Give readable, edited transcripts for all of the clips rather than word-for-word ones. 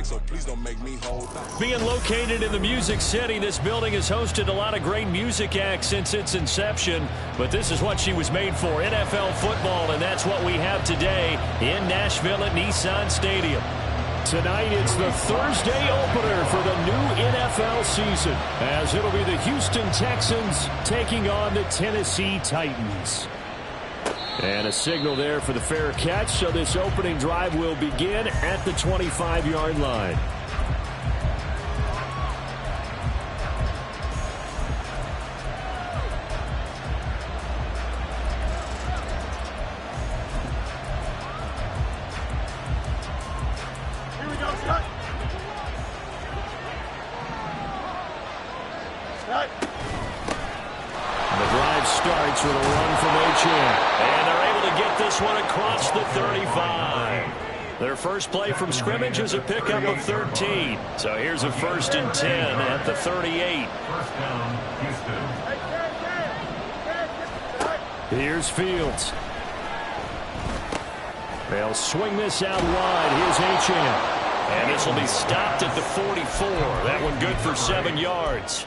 so please don't make me hold back. Being located in the Music City, this building has hosted a lot of great music acts since its inception, but this is what she was made for, NFL football, and that's what we have today in Nashville at Nissan Stadium. Tonight, it's the Thursday opener for the new NFL season, as it'll be the Houston Texans taking on the Tennessee Titans. And a signal there for the fair catch, so this opening drive will begin at the 25-yard line. Starts with a run from Achane. And they're able to get this one across the 35. Their first play from scrimmage is a pickup of 13. So here's a 1st and 10 at the 38. Here's Fields. They'll swing this out wide. Here's Achane. And this will be stopped at the 44. That one good for 7 yards.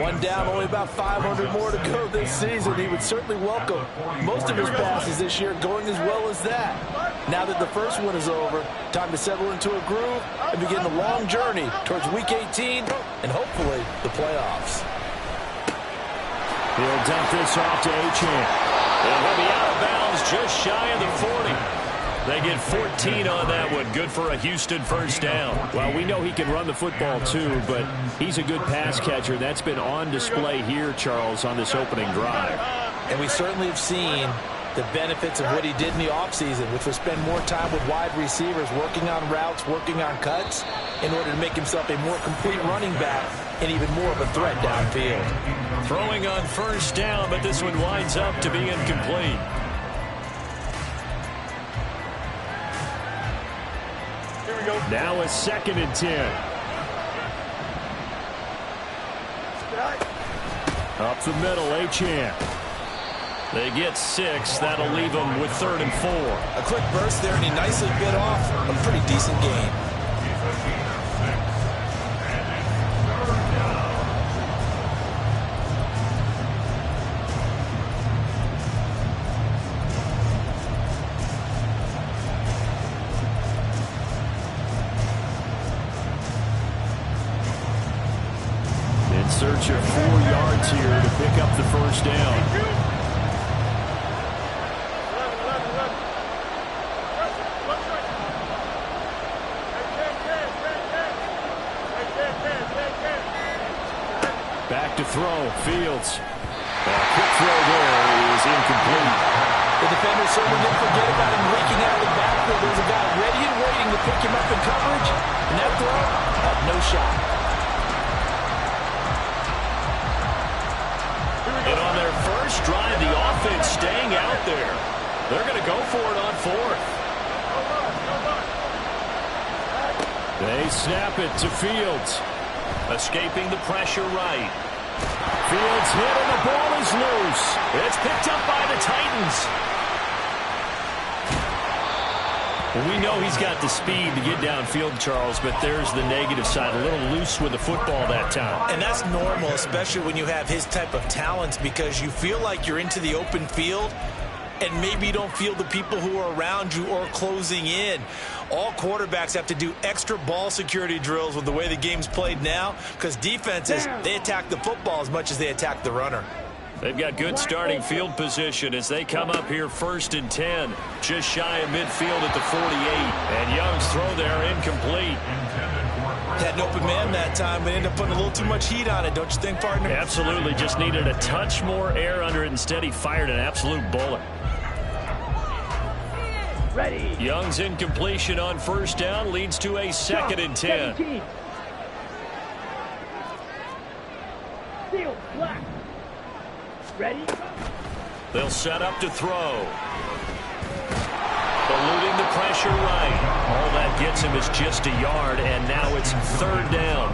One down, only about 500 more to go this season. He would certainly welcome most of his passes this year going as well as that. Now that the first one is over, time to settle into a groove and begin the long journey towards Week 18 and hopefully the playoffs. He'll dump this off to Achane. And he'll be out of bounds just shy of the 40. They get 14 on that one. Good for a Houston first down. Well, we know he can run the football too, but he's a good pass catcher. That's been on display here, Charles, on this opening drive. And we certainly have seen the benefits of what he did in the offseason, which was spend more time with wide receivers, working on routes, working on cuts, in order to make himself a more complete running back and even more of a threat downfield. Throwing on first down, but this one winds up to be incomplete. Now a 2nd and 10. Up the middle, Achane. They get 6. That'll leave them with 3rd and 4. A quick burst there, and he nicely bit off a pretty decent game. Search of 4 yards here to pick up the first down. Back to throw, Fields. A quick throw there is incomplete. The defender certainly didn't forget about him leaking out of the backfield. There's a guy ready and waiting to pick him up in coverage, and that throw had no shot. And on their first drive, the offense staying out there. They're going to go for it on 4th. They snap it to Fields. Escaping the pressure right. Fields hit and the ball is loose. It's picked up by the Titans. Well, we know he's got the speed to get downfield, Charles, but there's the negative side. A little loose with the football that time. And that's normal, especially when you have his type of talents, because you feel like you're into the open field and maybe you don't feel the people who are around you or closing in. All quarterbacks have to do extra ball security drills with the way the game's played now, because defenses, they attack the football as much as they attack the runner. They've got good starting field position as they come up here 1st and 10, just shy of midfield at the 48. And Young's throw there incomplete. Had an open man that time, but ended up putting a little too much heat on it, don't you think, partner? Absolutely, just needed a touch more air under it. Instead, he fired an absolute bullet. Ready. Young's incompletion on first down leads to a 2nd and 10. 17. Field black. Ready? They'll set up to throw. Eluding the pressure right. All that gets him is just a yard, and now it's 3rd down.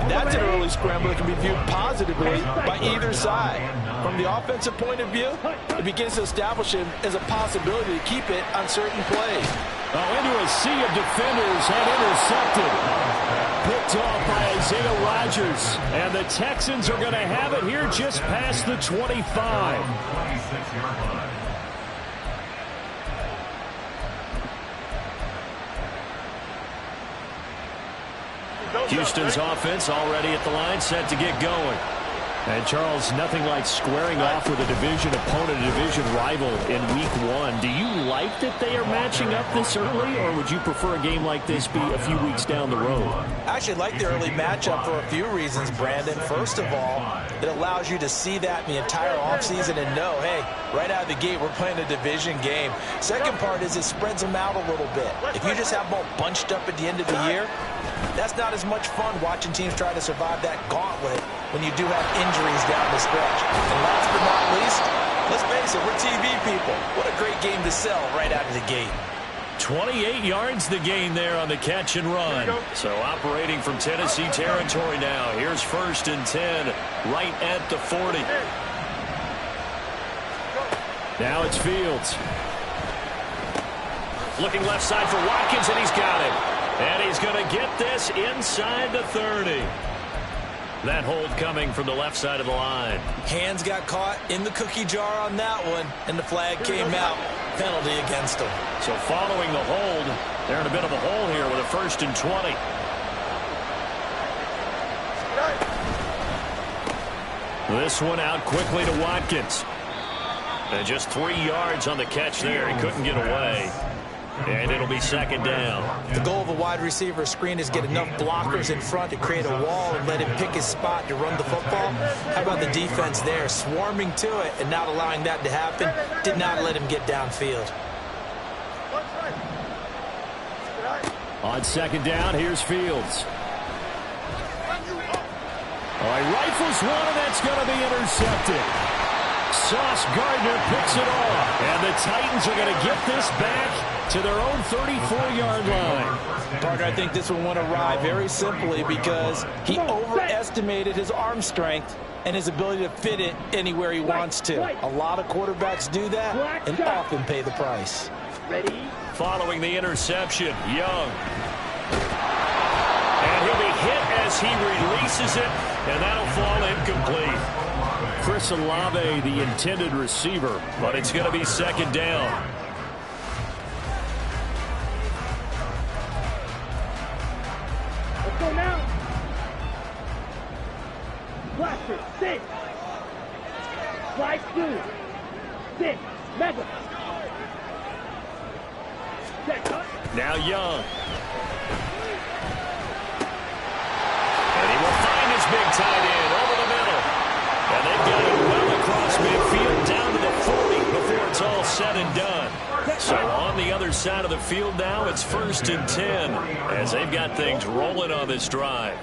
And that's an early scramble that can be viewed positively by either side. From the offensive point of view, it begins to establish him as a possibility to keep it on certain plays. Into a sea of defenders and intercepted. Picked off by Isaiah Rodgers. And the Texans are going to have it here just past the 25. Houston's offense already at the line, set to get going. And, Charles, nothing like squaring off with a division opponent, a division rival in Week 1. Do you like that they are matching up this early, or would you prefer a game like this be a few weeks down the road? I actually like the early matchup for a few reasons, Brandon. First of all, it allows you to see that in the entire offseason and know, hey, right out of the gate, we're playing a division game. Second part is it spreads them out a little bit. If you just have them all bunched up at the end of the year, that's not as much fun watching teams try to survive that gauntlet when you do have injuries down the stretch. And last but not least, let's face it, we're TV people. What a great game to sell right out of the gate. 28 yards the gain there on the catch and run. So operating from Tennessee territory now. Here's 1st and 10 right at the 40. Now it's Fields. Looking left side for Watkins, and he's got it. And he's going to get this inside the 30. That hold coming from the left side of the line. Hands got caught in the cookie jar on that one, and the flag came out. Penalty against him. So following the hold, they're in a bit of a hole here with a 1st and 20. This one out quickly to Watkins. And just 3 yards on the catch there. He couldn't get away. And it'll be 2nd down. The goal of a wide receiver screen is get enough blockers in front to create a wall and let him pick his spot to run the football. How about the defense there, swarming to it and not allowing that to happen? Did not let him get downfield. On 2nd down, here's Fields. All right, rifles one, and that's going to be intercepted. Sauce Gardner picks it off, and the Titans are going to get this back to their own 34-yard line. Parker, I think this one went awry very simply because he overestimated his arm strength and his ability to fit it anywhere he wants to. A lot of quarterbacks do that and often pay the price. Ready? Following the interception, Young. And he'll be hit as he releases it, and that'll fall incomplete. Chris Olave, the intended receiver, but it's going to be 2nd down. Let's go now. Blaster, 6. Slide 2. 6. Mega. Now Young. And he will find his big tight end over the middle. And they've got it well across midfield down to the 40 before it's all said and done. So on the other side of the field now, it's 1st and 10 as they've got things rolling on this drive.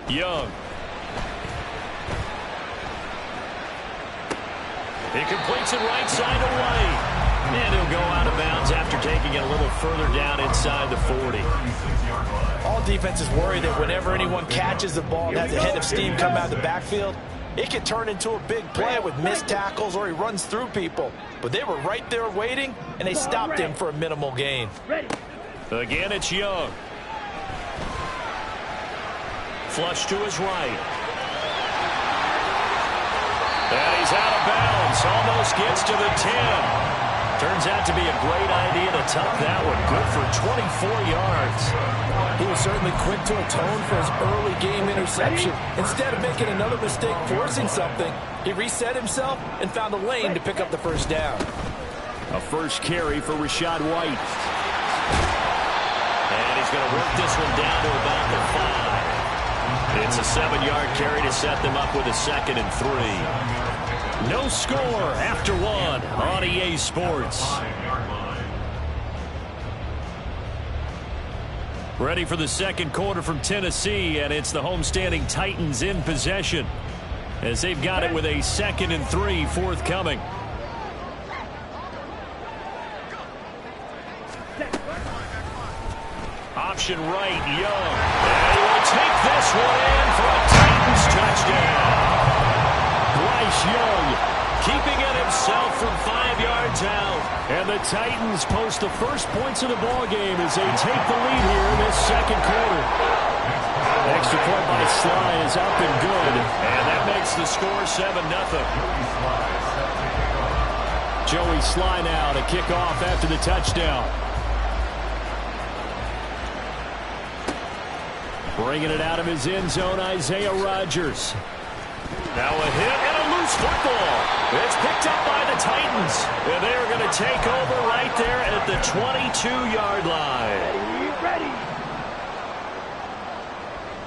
Young. He completes it right side to White. And he'll go out of bounds after taking it a little further down inside the 40. All defenses worry that whenever anyone catches the ball and has a head of steam come out of the backfield, it can turn into a big play with missed tackles or he runs through people. But they were right there waiting, and they stopped him for a minimal gain. Again, it's Young. Flush to his right. And he's out of bounds. Almost gets to the 10. Turns out to be a great idea to tuck that one. Good for 24 yards. He was certainly quick to atone for his early game interception. Instead of making another mistake forcing something, he reset himself and found a lane to pick up the 1st down. A first carry for Rachaad White. And he's going to work this one down to about the 5. It's a 7-yard carry to set them up with a 2nd and 3. No score after 1 on EA Sports. Ready for the 2nd quarter from Tennessee, and it's the homestanding Titans in possession as they've got it with a 2nd and 3 forthcoming. Option right, Young. And he will take this one in for a Titans touchdown. Bryce Young keeping it himself from 5 yards out. And the Titans post the first points of the ball game as they take the lead here in this second quarter. Extra point by Sly is up and good. And that makes the score 7-0. Joey Sly now to kick off after the touchdown. Bringing it out of his end zone, Isaiah Rodgers. Now a hit and a loose football. It's picked up by the Titans. And they're going to take over right there at the 22-yard line. Ready.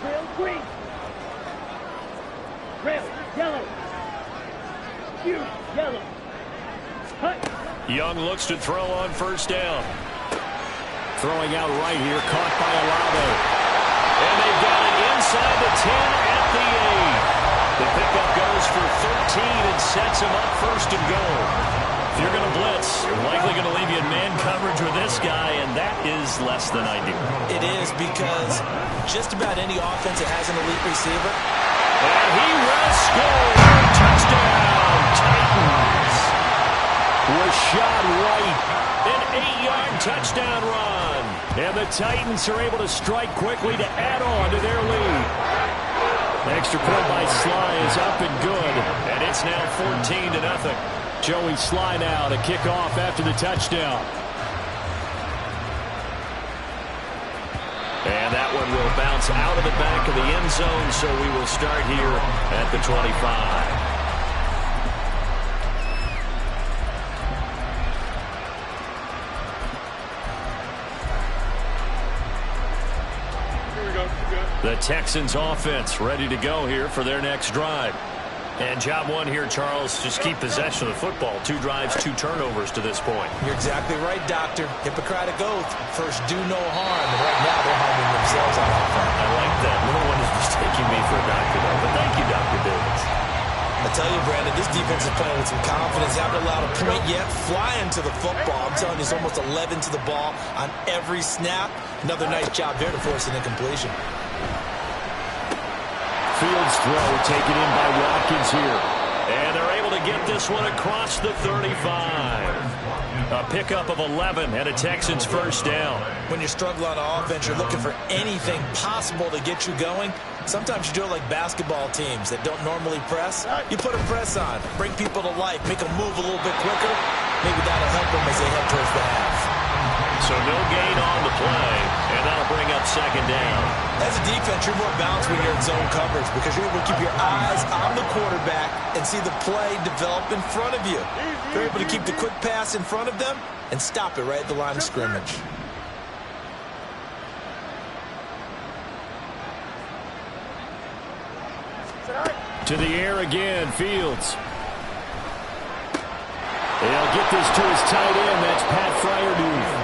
Trail green. Trail yellow. Huge yellow. Cut. Young looks to throw on first down. Throwing out right here, caught by Olave. And they've got it inside the 10 at the 8. The pickup goes for 13 and sets him up first and goal. If you're going to blitz, you're likely going to leave you in man coverage with this guy, and that is less than ideal. It is, because just about any offense that has an elite receiver. And he will score. Touchdown, Titans. Rashad White. An 8-yard touchdown run. And the Titans are able to strike quickly to add on to their lead. Extra point by Sly is up and good. And it's now 14-0. Joey Sly now to kick off after the touchdown. And that one will bounce out of the back of the end zone, so we will start here at the 25. The Texans offense ready to go here for their next drive. And job one here, Charles, just keep possession of the football. 2 drives, 2 turnovers to this point. You're exactly right, Doctor. Hippocratic oath. First, do no harm. And right now, they're harming themselves on offense. I like that. No one is mistaking me for a doctor, though. But thank you, Dr. Davis. I tell you, Brandon, this defense is playing with some confidence. Haven't allowed a point yet. Flying to the football. I'm telling you, it's almost 11 to the ball on every snap. Another nice job there to force an incompletion. Fields throw taken in by Watkins here. And they're able to get this one across the 35. A pickup of 11 and a Texans first down. When you struggle on offense, you're looking for anything possible to get you going. Sometimes you do it like basketball teams that don't normally press. You put a press on, bring people to life, make them move a little bit quicker. Maybe that'll help them as they head towards the half. So no gain on the play, and that'll bring up second down. As a defense, you're more balanced when you're in zone coverage because you're able to keep your eyes on the quarterback and see the play develop in front of you. You're able to keep the quick pass in front of them and stop it right at the line of scrimmage. To the air again, Fields. They'll get this to his tight end. That's Pat Freiermuth.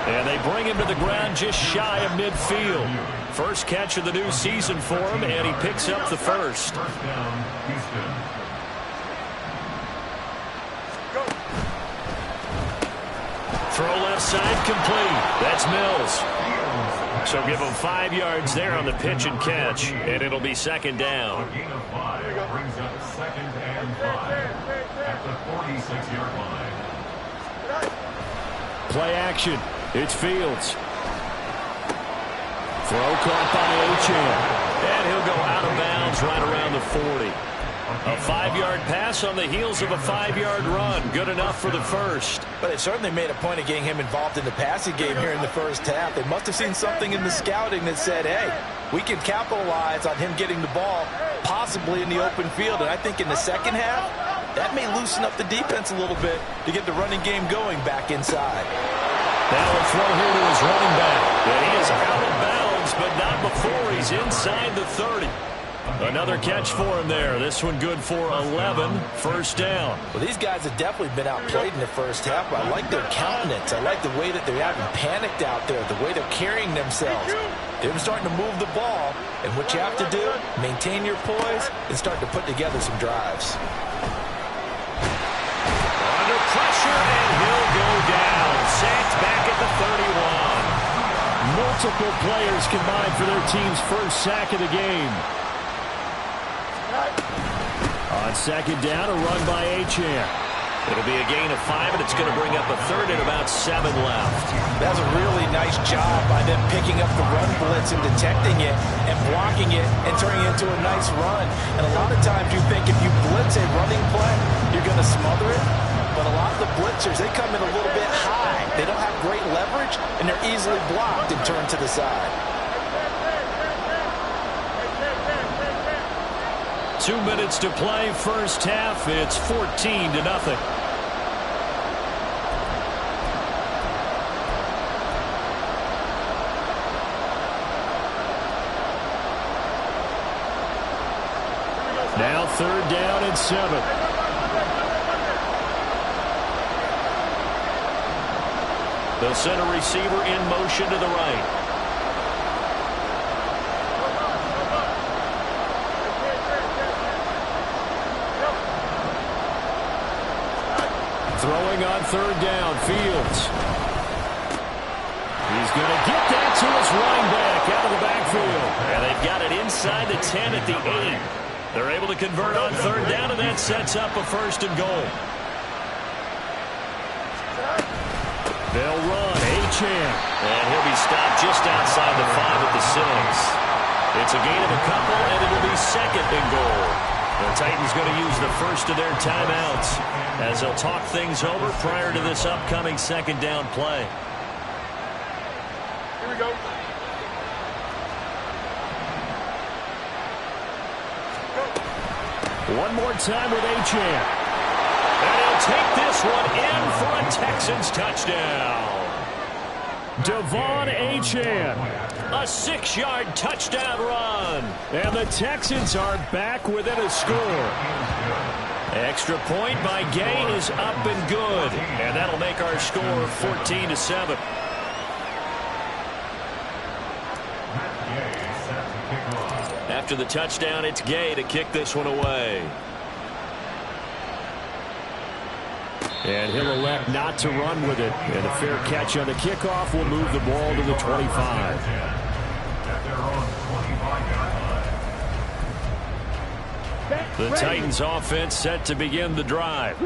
And they bring him to the ground just shy of midfield. First catch of the new season for him, and he picks up the first. Throw left side complete. That's Mills. So give him 5 yards there on the pitch and catch, and it'll be second down. Brings up second and 5 at the 46-yard line. Play action. It's Fields. Throw caught by Achane. And he'll go out of bounds right around the 40. A 5-yard pass on the heels of a 5-yard run. Good enough for the first. But it certainly made a point of getting him involved in the passing game here in the first half. They must have seen something in the scouting that said, hey, we can capitalize on him getting the ball possibly in the open field. And I think in the second half, that may loosen up the defense a little bit to get the running game going back inside. Now a throw here to his running back. And he is out of bounds, but not before he's inside the 30. Another catch for him there. This one good for 11. First down. Well, these guys have definitely been outplayed in the first half, but I like their countenance. I like the way that they haven't panicked out there, the way they're carrying themselves. They're starting to move the ball, and what you have to do, maintain your poise and start to put together some drives. Under pressure, and he'll go down. Sacked back at the 31. Multiple players combined for their team's first sack of the game. On second down, a run by Achane. It'll be a gain of 5, and it's going to bring up a third and about 7 left. That was a really nice job by them picking up the run blitz and detecting it and blocking it and turning it into a nice run. And a lot of times you think if you blitz a running play, you're going to smother it. But a lot of the blitzers, they come in a little bit high. They don't have great leverage, and they're easily blocked and turned to the side. 2 minutes to play, first half. It's 14-0. Now 3rd down and 7. The center receiver in motion to the right. Throwing on 3rd down, Fields. He's going to get that to his running back out of the backfield. And they've got it inside the 10 at the 8. They're able to convert on 3rd down, and that sets up a 1st and goal. They'll run, Achane. And he'll be stopped just outside the 5 at the 6. It's a gain of a couple, and it'll be 2nd and goal. The Titans going to use the first of their timeouts as they'll talk things over prior to this upcoming 2nd down play. Here we go. One more time with Achane. And he'll take this one in for a Texans touchdown. Devon Achane. A 6-yard touchdown run. And the Texans are back within a score. Extra point by Gay is up and good. And that'll make our score 14-7. After the touchdown, it's Gay to kick this one away. And he'll elect not to run with it. And a fair catch on the kickoff will move the ball to the 25. The Titans offense set to begin the drive.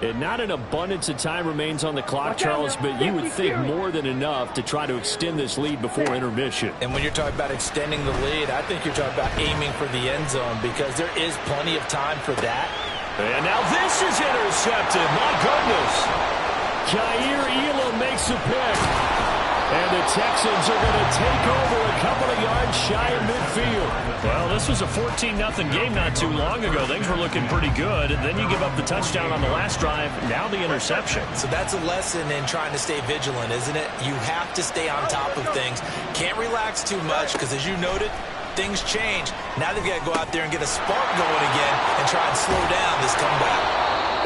And not an abundance of time remains on the clock, Charles, but you would think more than enough to try to extend this lead before intermission. And when you're talking about extending the lead, I think you're talking about aiming for the end zone because there is plenty of time for that. And now this is intercepted. My goodness. Jair Elam makes a pick. And the Texans are going to take over a couple of yards shy of midfield. Well, this was a 14-0 game not too long ago. Things were looking pretty good. And then you give up the touchdown on the last drive. Now the interception. So that's a lesson in trying to stay vigilant, isn't it? You have to stay on top of things. Can't relax too much because, as you noted, things change. Now they've got to go out there and get a spark going again and try and slow down this comeback.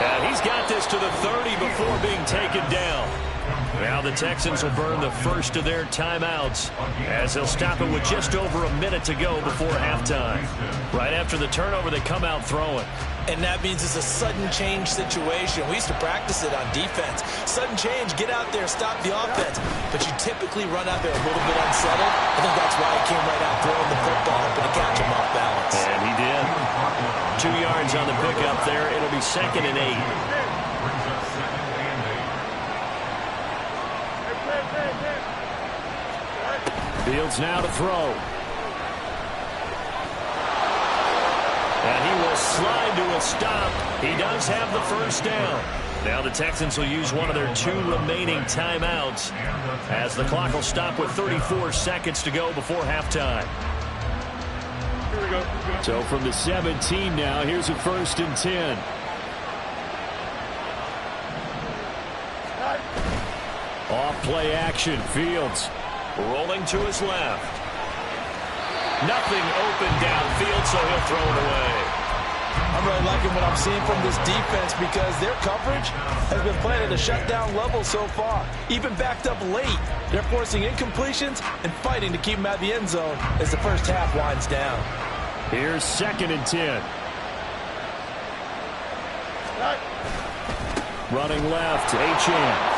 And he's got this to the 30 before being taken down. Now the Texans will burn the first of their timeouts as they'll stop it with just over a minute to go before halftime. Right after the turnover, they come out throwing. And that means it's a sudden change situation. We used to practice it on defense. Sudden change, get out there, stop the offense. But you typically run out there a little bit unsettled. I think that's why he came right out throwing the football, hoping to catch him off balance. And he did. 2 yards on the pickup there. It'll be 2nd and 8. Fields now to throw. And he will slide to a stop. He does have the first down. Now the Texans will use one of their 2 remaining timeouts as the clock will stop with 34 seconds to go before halftime. Here we go. So from the 17 now, here's a 1st and 10. Off play action, Fields. Rolling to his left. Nothing open downfield, so he'll throw it away. I'm really liking what I'm seeing from this defense because their coverage has been playing at a shutdown level so far. Even backed up late, they're forcing incompletions and fighting to keep them out of the end zone as the first half winds down. Here's 2nd and 10. Running left, Achane.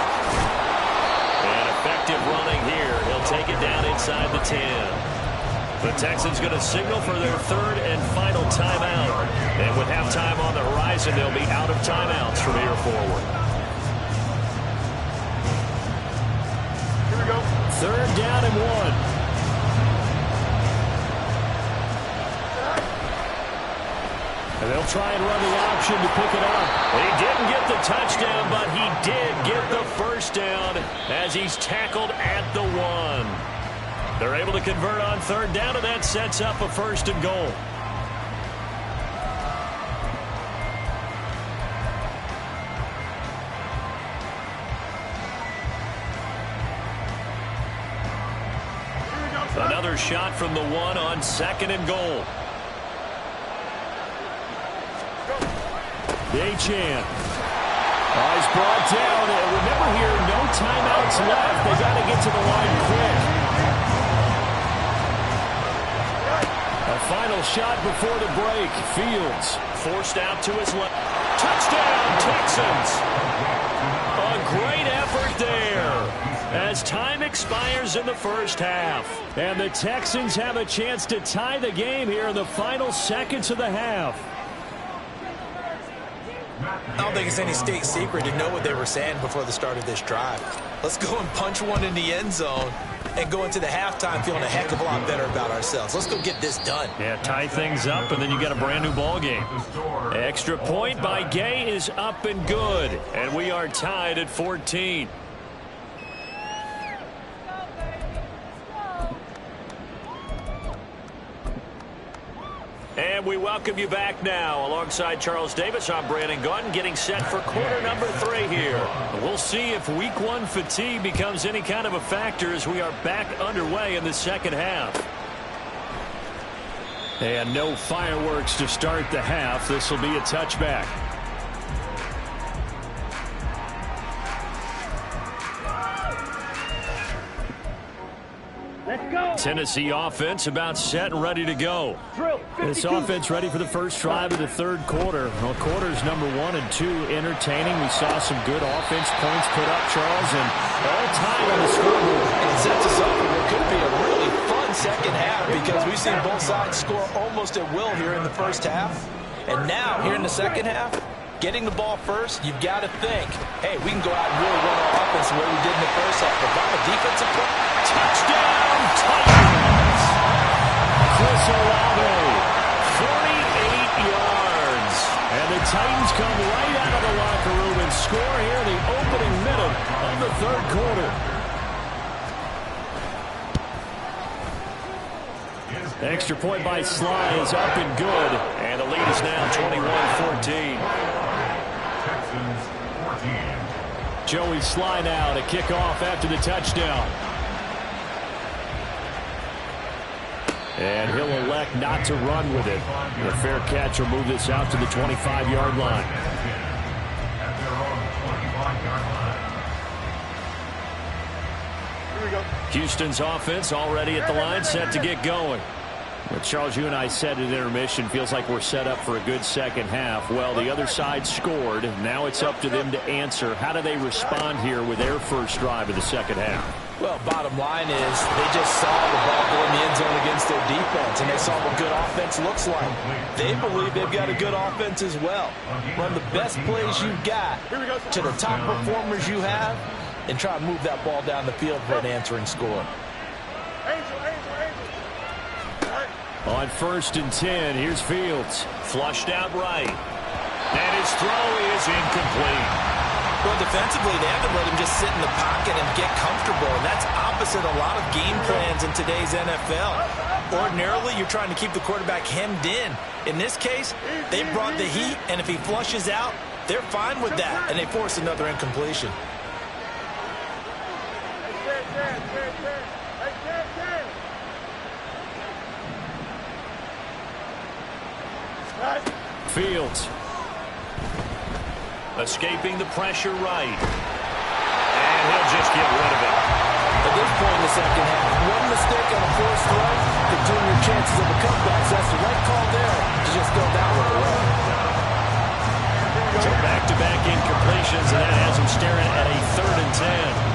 And effective running here. He'll take it down inside the 10. The Texans going to signal for their third and final timeout. And with halftime on the horizon, they'll be out of timeouts from here forward. Here we go. Third down and 1. And they'll try and run the option to pick it up. He didn't get the touchdown, but he did get the first down as he's tackled at the 1. They're able to convert on third down, and that sets up a first and goal. Another shot from the 1 on second and goal. Achane. He's brought down. And remember here, no timeouts left. They got to get to the line quick. A final shot before the break. Fields forced out to his left. Touchdown, Texans. A great effort there as time expires in the first half. And the Texans have a chance to tie the game here in the final seconds of the half. I don't think it's any state secret to know what they were saying before the start of this drive. Let's go and punch one in the end zone and go into the halftime feeling a heck of a lot better about ourselves. Let's go get this done. Yeah, tie things up, and then you got a brand new ball game. Extra point by Gay is up and good, and we are tied at 14. And we welcome you back now. Alongside Charles Davis, I'm Brandon Gaudin, getting set for quarter number 3 here. We'll see if week 1 fatigue becomes any kind of a factor as we are back underway in the second half. And no fireworks to start the half. This will be a touchback. Tennessee offense about set and ready to go. This offense ready for the first drive of the third quarter. Well, quarters number 1 and 2 entertaining. We saw some good offense points put up, Charles, and all tied on the scoreboard. It sets us up for what could be a really fun second half because we've seen both sides score almost at will here in the first half. And now, here in the second half, getting the ball first, you've got to think, hey, we can go out and really run our offense the way we did in the first half. But from a defensive play, touchdown, Titans! Chris Olave, 48 yards. And the Titans come right out of the locker room and score here in the opening minute of the third quarter. Extra point by Sly is up and good. And the lead is now 21-14. Texans 14. Joey Sly now to kick off after the touchdown. And he'll elect not to run with it. The fair catch will move this out to the 25-yard line. At their own 25-yard line. Here we go. Houston's offense already at the line, set to get going. Well, Charles, you and I said at intermission, feels like we're set up for a good second half. Well, the other side scored. Now it's up to them to answer. How do they respond here with their first drive of the second half? well, bottom line is they just saw the ball go in the end zone against their defense, and they saw what good offense looks like. They believe they've got a good offense as well. Run the best plays you've got to the top performers you have, and try to move that ball down the field for an answering score. On 1st and 10, here's Fields. Flushed out right. And his throw is incomplete. Well, defensively, they haven't let him just sit in the pocket and get comfortable, and that's opposite a lot of game plans in today's NFL. Ordinarily, you're trying to keep the quarterback hemmed in. In this case, they brought the heat, and if he flushes out, they're fine with that, and they force another incompletion. Fields. Escaping the pressure right. And he'll just get rid of it. At this point in the second half, one mistake on a forced throw could turn your chances of a comeback. So that's the right call there to just go that one away. So back-to-back incompletions, and that has him staring at a 3rd and 10.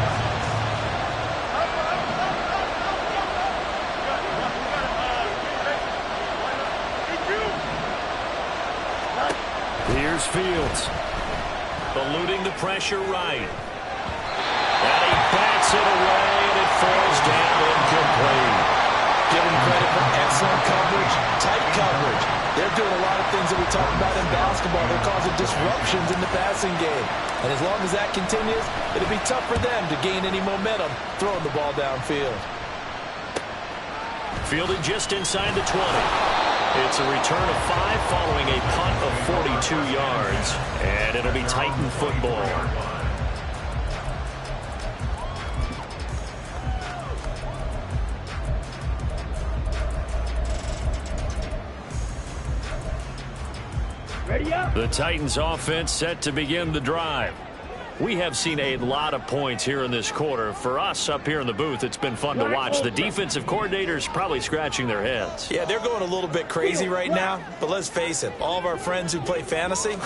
Here's Fields. Eluding the pressure right. And he bats it away, and it falls down incomplete. Give him credit for excellent coverage, tight coverage. They're doing a lot of things that we talk about in basketball. They're causing disruptions in the passing game. And as long as that continues, it'll be tough for them to gain any momentum throwing the ball downfield. Fielded just inside the 20. It's a return of 5 following a punt of 42 yards. And it'll be Titan football. The Titans offense set to begin the drive. We have seen a lot of points here in this quarter. For us up here in the booth, it's been fun to watch. The defensive coordinators probably scratching their heads. Yeah, they're going a little bit crazy right now. But let's face it, all of our friends who play fantasy,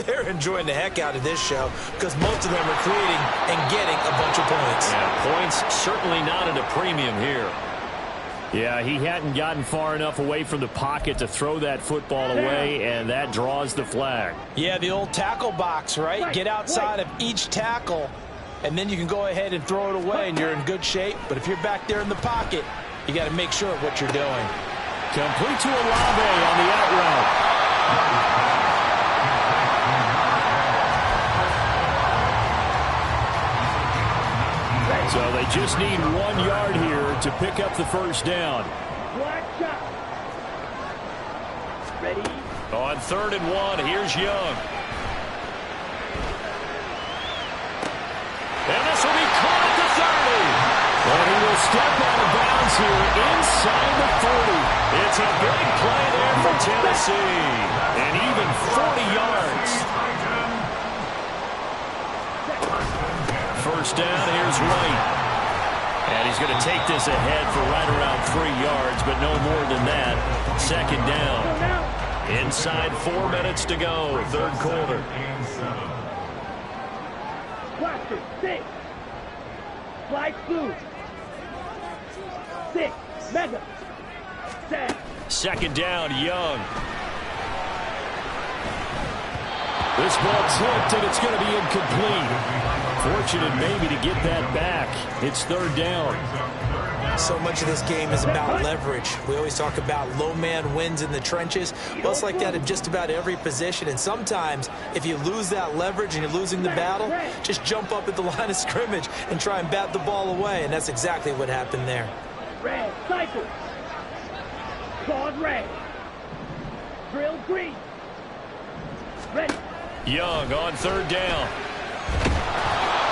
they're enjoying the heck out of this show because most of them are creating and getting a bunch of points. Yeah, points certainly not at a premium here. Yeah, he hadn't gotten far enough away from the pocket to throw that football away, and that draws the flag. Yeah, the old tackle box, right? Get outside of each tackle, and then you can go ahead and throw it away, and you're in good shape. But if you're back there in the pocket, you got to make sure of what you're doing. Complete to Olave on the out route. So they just need 1 yard here to pick up the first down. Ready? On 3rd and 1, here's Young. And this will be caught at the 30. And he will step out of bounds here inside the 40. It's a big play there for Tennessee. And even 40 yards. First down, here's White. And he's going to take this ahead for right around 3 yards, but no more than that. 2nd down. Inside 4 minutes to go, 3rd quarter. Blaster, 6. Fly blue. 6. Mega. 7. 2nd down, Young. This ball tipped, and it's going to be incomplete. Fortunate maybe to get that back. It's 3rd down. So much of this game is about leverage. We always talk about low man wins in the trenches. Well, it's like that in just about every position. And sometimes, if you lose that leverage and you're losing the battle, just jump up at the line of scrimmage and try and bat the ball away. And that's exactly what happened there. Red, cycle. Claude red. Drill green. Ready. Young on 3rd down.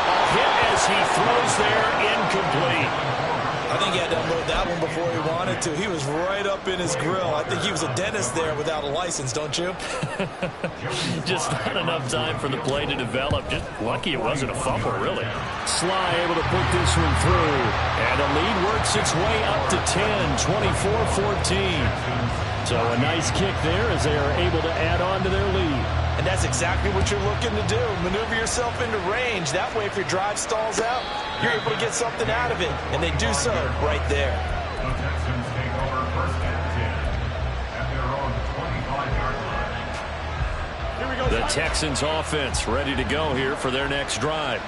A hit as he throws there, incomplete. I think he had to unload that one before he wanted to. He was right up in his grill. I think he was a dentist there without a license, don't you? Just not enough time for the play to develop. Just lucky it wasn't a fumble, really. Sly able to put this one through. And the lead works its way up to 10, 24-14. So a nice kick there as they are able to add on to their lead. And that's exactly what you're looking to do. Maneuver yourself into range. That way, if your drive stalls out, you're able to get something out of it. And they do so right there. The Texans take over 1st and 10 at their own 25-yard line. Here we go. The Texans offense ready to go here for their next drive.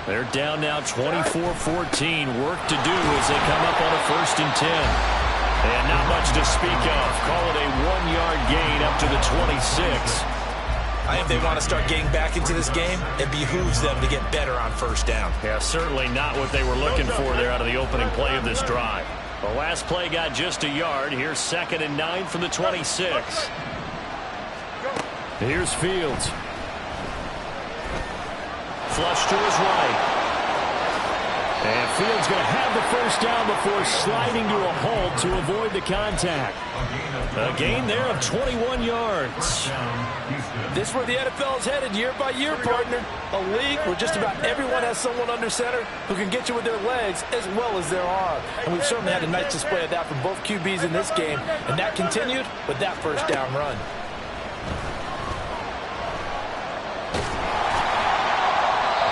They're down now 24-14. Work to do as they come up on a 1st and 10. And not much to speak of. Call it a 1-yard gain up to the 26. I think they want to start getting back into this game. It behooves them to get better on 1st down. Yeah, certainly not what they were looking for there out of the opening play of this drive. The last play got just a yard. Here's 2nd and 9 from the 26. Here's Fields. Flush to his right. And Fields going to have the first down before sliding to a halt to avoid the contact. A gain there of 21 yards. This is where the NFL is headed year by year, partner. A league where just about everyone has someone under center who can get you with their legs as well as their arm. And we've certainly had a nice display of that from both QBs in this game. And that continued with that first down run.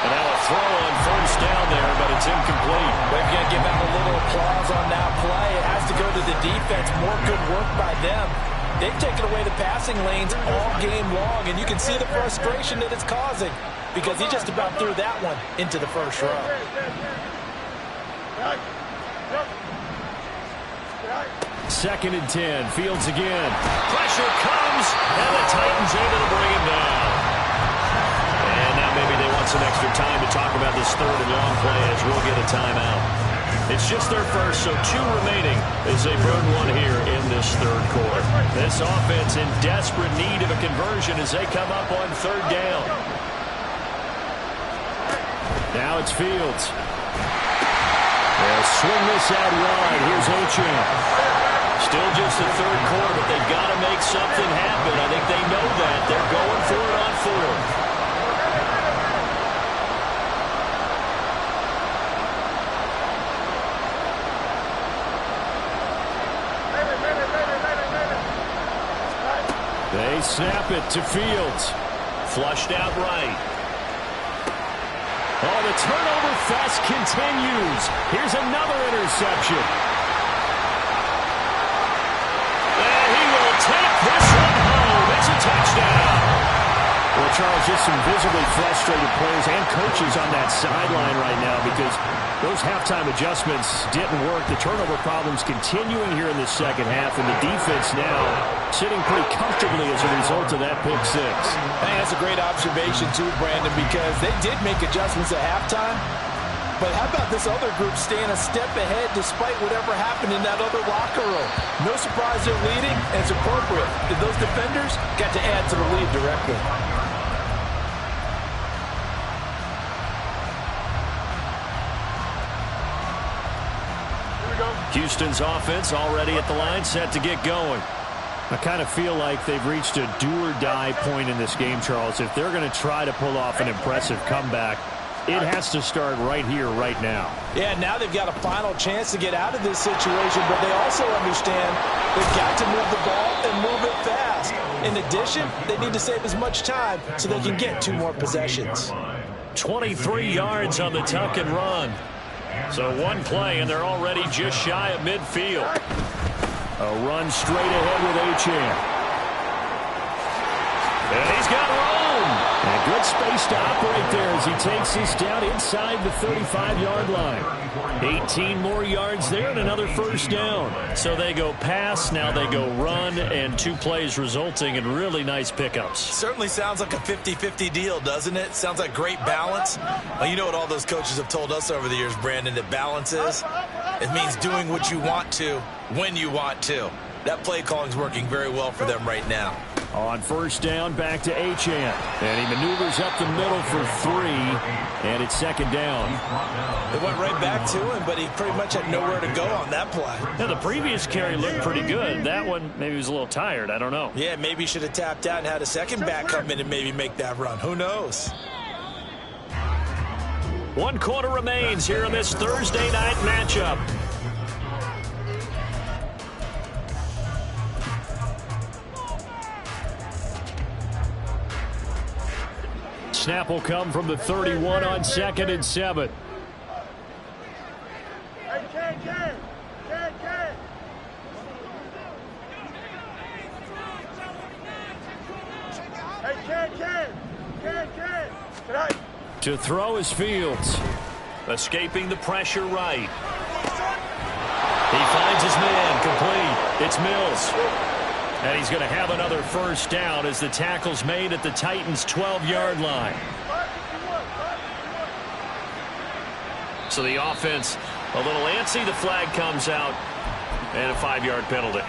And now a throw on 1st down there, but it's incomplete. We're going to give out a little applause on that play. It has to go to the defense. More good work by them. They've taken away the passing lanes all game long, and you can see the frustration that it's causing because he just about threw that one into the first row. Second and 10. Fields again. Pressure comes, and the Titans able to bring him down. And now maybe they want some extra time to talk about this third and long play as we'll get a timeout. It's just their first, so 2 remaining as they burn one here in this third quarter. This offense in desperate need of a conversion as they come up on third down. Now it's Fields. They'll swing this out wide. Here's Achane. Still just the third quarter, but they've got to make something happen. I think they know that. They're going for it on fourth. They snap it to Fields. Flushed out right. Oh, the turnover fest continues. Here's another interception. And he will take this one home. It's a touchdown. Well, Charles, just some visibly frustrated players and coaches on that sideline right now because those halftime adjustments didn't work. The turnover problems continuing here in the second half, and the defense now sitting pretty comfortably as a result of that pick six. I think that's a great observation too, Brandon, because they did make adjustments at halftime. But how about this other group staying a step ahead despite whatever happened in that other locker room? No surprise they're leading, and it's appropriate that those defenders got to add to the lead directly. Houston's offense already at the line, set to get going. I kind of feel like they've reached a do-or-die point in this game, Charles. If they're going to try to pull off an impressive comeback, it has to start right here, right now. Yeah, now they've got a final chance to get out of this situation, but they also understand they've got to move the ball and move it fast. In addition, they need to save as much time so they can get 2 more possessions. 23 yards on the tuck and run. So one play, and they're already just shy of midfield. A run straight ahead with Achane. And he's got room. And good space to operate there as he takes this down inside the 35-yard line. 18 more yards there and another first down. So they go pass, now they go run, and 2 plays resulting in really nice pickups. Certainly sounds like a 50-50 deal, doesn't it? Sounds like great balance. Well, you know what all those coaches have told us over the years, Brandon, that balance is? It means doing what you want to when you want to. That play calling is working very well for them right now. On first down, back to Achane. And he maneuvers up the middle for 3, and it's second down. They went right back to him, but he pretty much had nowhere to go on that play. Now, the previous carry looked pretty good. That one, maybe he was a little tired. I don't know. Yeah, maybe he should have tapped out and had a second back come in and maybe make that run. Who knows? 1 quarter remains here in this Thursday night matchup. Snap will come from the 31 on 2nd and 7. Hey, Ken. Hey, Ken. Tonight. To throw is Fields. Escaping the pressure right. He finds his man complete. It's Mills. And he's going to have another first down as the tackle's made at the Titans' 12-yard line. So the offense a little antsy. The flag comes out and a 5-yard penalty.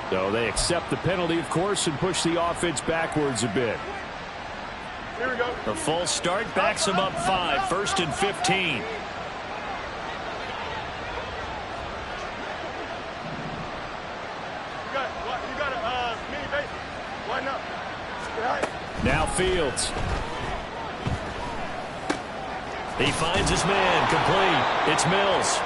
So they accept the penalty, of course, and push the offense backwards a bit. Here we go. The false start backs him up 5, 1st and 15. Now Fields. He finds his man complete. It's Mills.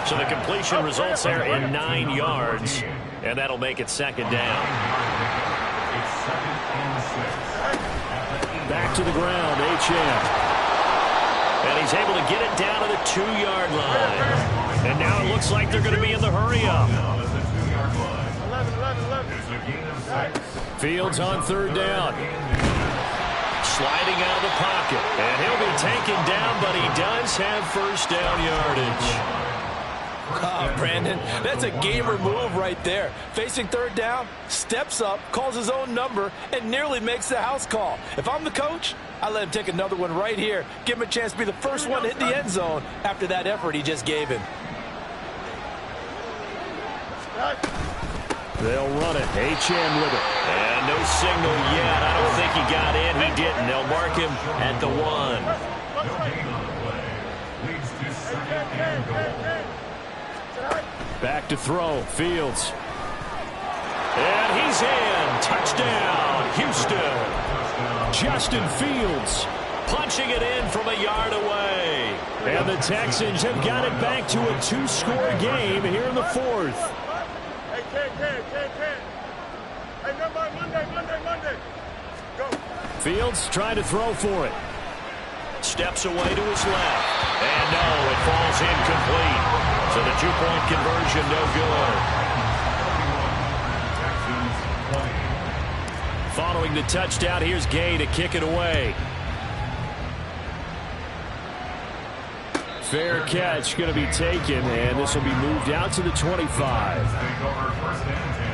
So the completion results there in 9 yards, and that'll make it second down. Back to the ground, Achane. And he's able to get it down to the 2-yard line. And now it looks like they're going to be in the hurry-up. It's a gain of 6. Fields on third down. Sliding out of the pocket. And he'll be taken down, but he does have first down yardage. Oh, Brandon, that's a gamer move right there. Facing third down, steps up, calls his own number, and nearly makes the house call. If I'm the coach, I let him take another one right here. Give him a chance to be the first one to hit the end zone after that effort he just gave him. They'll run it. Achane with it. And no signal yet. I don't think he got in. He didn't. They'll mark him at the 1. No gain on the play. Leads to second and goal. Back to throw. Fields. And he's in. Touchdown, Houston. Justin Fields punching it in from a yard away. And the Texans have got it back to a 2-score game here in the 4th. Hey, Ken. Hey, Monday. Go. Fields trying to throw for it. Steps away to his left. And no, it falls incomplete. So the 2-point conversion no good. Following the touchdown, here's Gay to kick it away. Fair catch going to be taken, and this will be moved out to the 25. Take over first and 10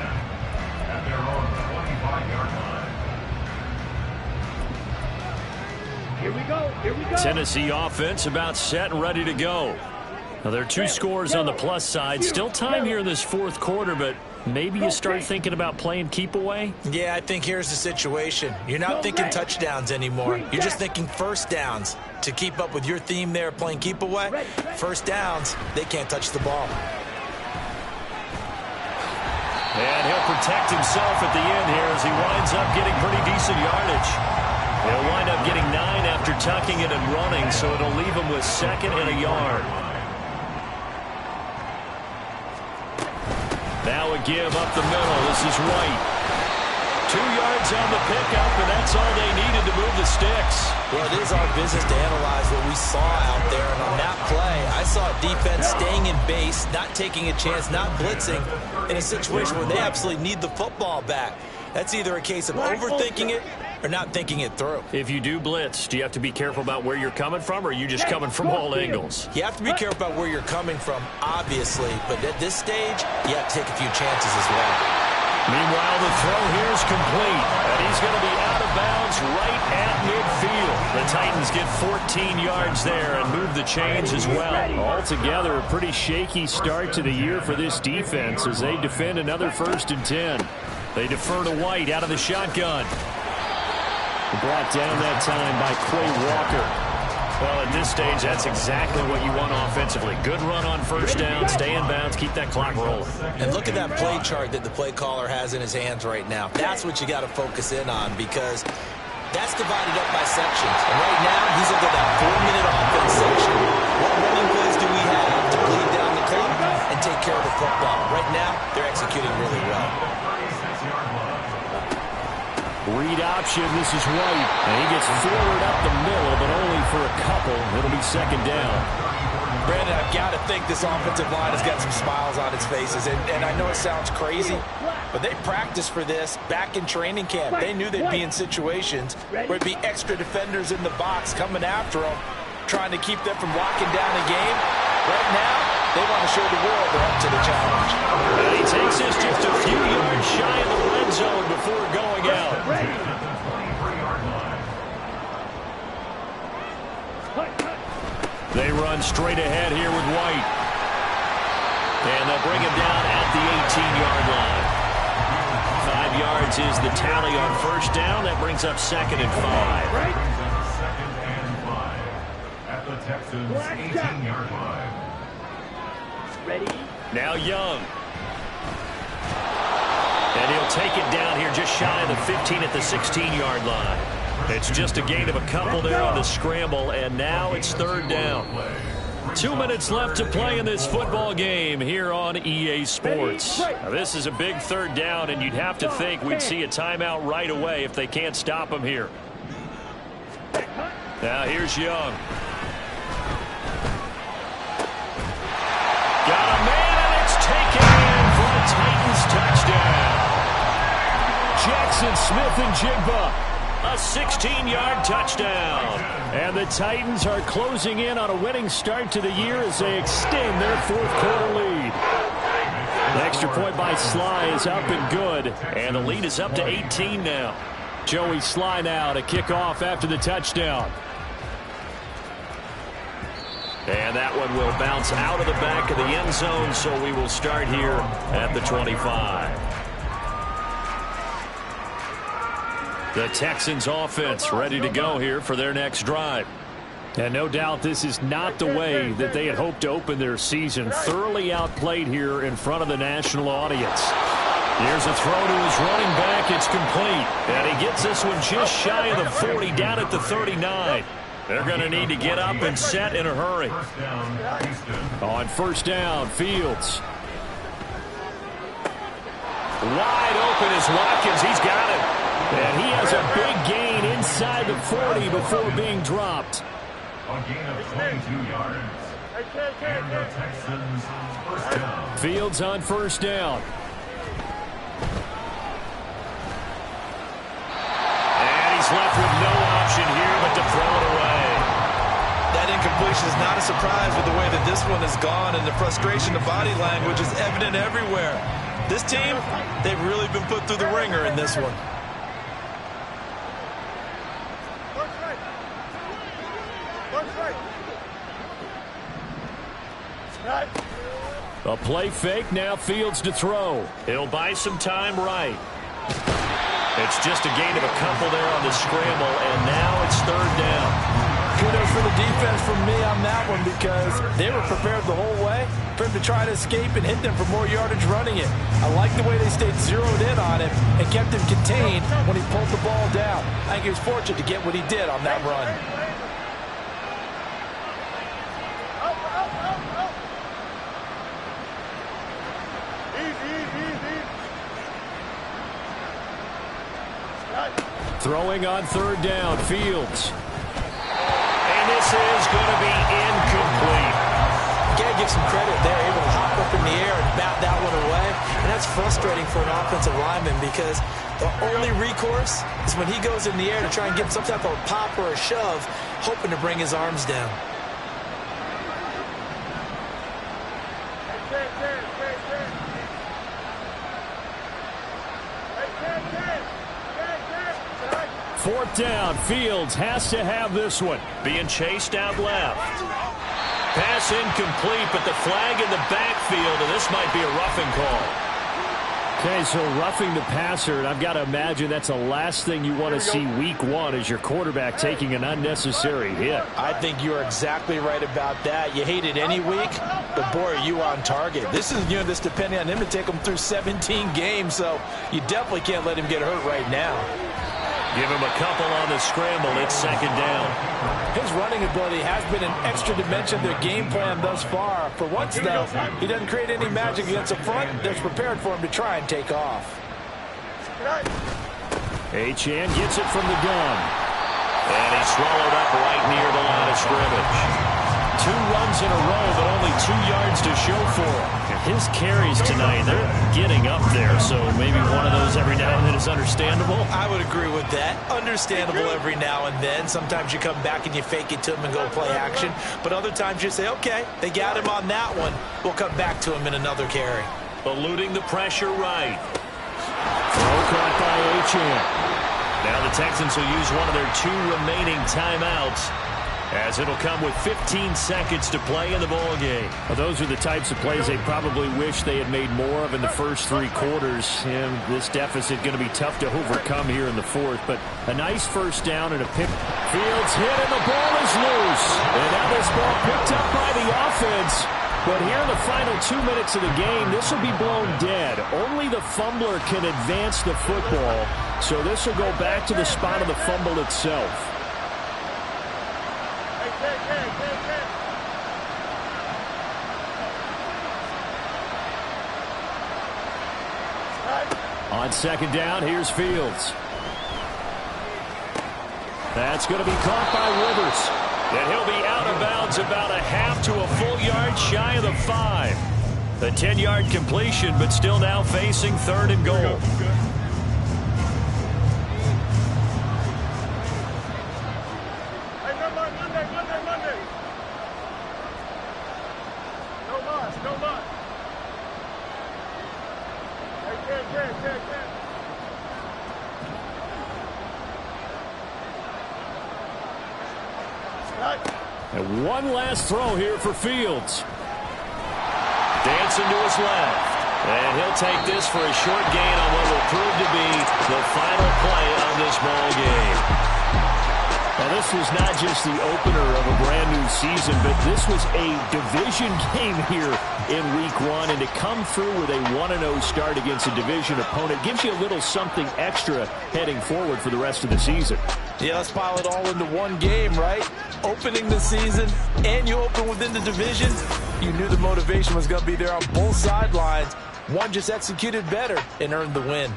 at their own 25-yard line. Here we go. Tennessee offense about set and ready to go. Now, there are 2 scores on the plus side. Still time here in this 4th quarter, but maybe you start thinking about playing keep away? Yeah, I think here's the situation. You're not thinking touchdowns anymore. You're just thinking first downs. To keep up with your theme there, playing keep away, first downs, they can't touch the ball. And he'll protect himself at the end here as he winds up getting pretty decent yardage. He'll wind up getting 9 after tucking it and running, so it'll leave him with 2nd and a yard. Now a give up the middle. This is White. 2 yards on the pickup, and that's all they needed to move the sticks. Well, it is our business to analyze what we saw out there, and on that play, I saw a defense staying in base, not taking a chance, not blitzing, in a situation where they absolutely need the football back. That's either a case of overthinking it or not thinking it through. If you do blitz, do you have to be careful about where you're coming from, or are you just coming from all angles? You have to be careful about where you're coming from, obviously, but at this stage, you have to take a few chances as well. Meanwhile, the throw here is complete, and he's going to be out of bounds right at midfield. The Titans get 14 yards there and move the chains as well. Altogether, a pretty shaky start to the year for this defense as they defend another 1st and 10. They defer to White out of the shotgun. Brought down that time by Quay Walker. Well, at this stage, that's exactly what you want offensively. Good run on first down, stay in bounds, keep that clock rolling. And look at that play chart that the play caller has in his hands right now. That's what you got to focus in on, because that's divided up by sections. And right now, he's looking at that 4-minute offense section. What running plays do we have to bleed down the clock and take care of the football? Right now, they're executing really well. Read option, this is White. And he gets forward up the middle, but only for a couple. It'll be 2nd down. Brandon, I've got to think this offensive line has got some smiles on its faces. And I know it sounds crazy, but they practiced for this back in training camp. They knew they'd be in situations where it'd be extra defenders in the box coming after them, trying to keep them from locking down a game. Right now, they want to show the world they're up to the challenge. And he takes this just a few yards shy of the red zone before going out. They run straight ahead here with White. And they'll bring him down at the 18-yard line. 5 yards is the tally on first down. That brings up 2nd and 5. At the Texans' 18-yard line. Ready? Now Young. And he'll take it down here just shy of the 15 at the 16-yard line. It's just a gain of a couple there on the scramble, and now it's 3rd down. 2 minutes left to play in this football game here on EA Sports. Now, this is a big 3rd down, and you'd have to think we'd see a timeout right away if they can't stop him here. Now here's Young. Got a man, and it's taken in for a Titans touchdown. Jackson Smith-Njigba. A 16-yard touchdown. And the Titans are closing in on a winning start to the year as they extend their fourth-quarter lead. The extra point by Sly is up and good. And the lead is up to 18 now. Joey Sly now to kick off after the touchdown. And that one will bounce out of the back of the end zone, so we will start here at the 25. The Texans offense ready to go here for their next drive. And no doubt this is not the way that they had hoped to open their season. Thoroughly outplayed here in front of the national audience. Here's a throw to his running back. It's complete. And he gets this one just shy of the 40, down at the 39. They're going to need to get up and set in a hurry. On first down, Fields. Wide open is Watkins. He's got it. And he has a big gain inside the 40 before being dropped. A gain of 22 yards. And the Texans first down. Fields on first down. And he's left with no option here but to throw it away. That incompletion is not a surprise with the way that this one has gone, and the frustration, the body language is evident everywhere. This team, they've really been put through the ringer in this one. A play fake, now Fields to throw. He'll buy some time right. It's just a gain of a couple there on the scramble, and now it's third down. Kudos for the defense from me on that one, because they were prepared the whole way for him to try to escape and hit them for more yardage running it. I like the way they stayed zeroed in on him and kept him contained when he pulled the ball down. I think he was fortunate to get what he did on that run. Throwing on third down, Fields. And this is going to be incomplete. You got to give some credit there, able to hop up in the air and bat that one away. And that's frustrating for an offensive lineman, because the only recourse is when he goes in the air to try and get some type of a pop or a shove, hoping to bring his arms down. Fourth down, Fields has to have this one. Being chased out left. Pass incomplete, but the flag in the backfield, and this might be a roughing call. Okay, so roughing the passer, and I've got to imagine that's the last thing you want to see week one as your quarterback taking an unnecessary hit. I think you are exactly right about that. You hate it any week, but boy, are you on target. This is, this depending on him to take him through 17 games, so you definitely can't let him get hurt right now. Give him a couple on the scramble. It's second down. His running ability has been an extra dimension of their game plan thus far. For once, though, he doesn't create any magic against the front that's prepared for him to try and take off. Achane gets it from the gun. And he's swallowed up right near the line of scrimmage. 2 runs in a row, but only 2 yards to show for him. His carries tonight, they're getting up there, so maybe one of those every now and then is understandable. I would agree with that. Understandable every now and then. Sometimes you come back and you fake it to him and go play action. But other times you say, okay, they got him on that one. We'll come back to him in another carry. Eluding the pressure right. Throw caught by Achane. Now the Texans will use one of their 2 remaining timeouts, as it'll come with 15 seconds to play in the ball game. Well, those are the types of plays they probably wish they had made more of in the first 3 quarters. And this deficit going to be tough to overcome here in the fourth. But a nice first down and a pick. Fields hit and the ball is loose. And now this ball picked up by the offense. But here in the final 2 minutes of the game, this will be blown dead. Only the fumbler can advance the football. So this will go back to the spot of the fumble itself. On second down, here's Fields. That's going to be caught by Rivers. And he'll be out of bounds about a half to a full yard shy of the 5. The 10-yard completion, but still now facing 3rd and goal. Don't lie. Hey, Ken. And one last throw here for Fields. Dancing to his left. And he'll take this for a short gain on what will prove to be the final play of this ball game. Now, this was not just the opener of a brand-new season, but this was a division game here in Week 1. And to come through with a 1-0 start against a division opponent gives you a little something extra heading forward for the rest of the season. Yeah, let's pile it all into one game, right? Opening the season, and you open within the division. You knew the motivation was going to be there on both sidelines. One just executed better and earned the win.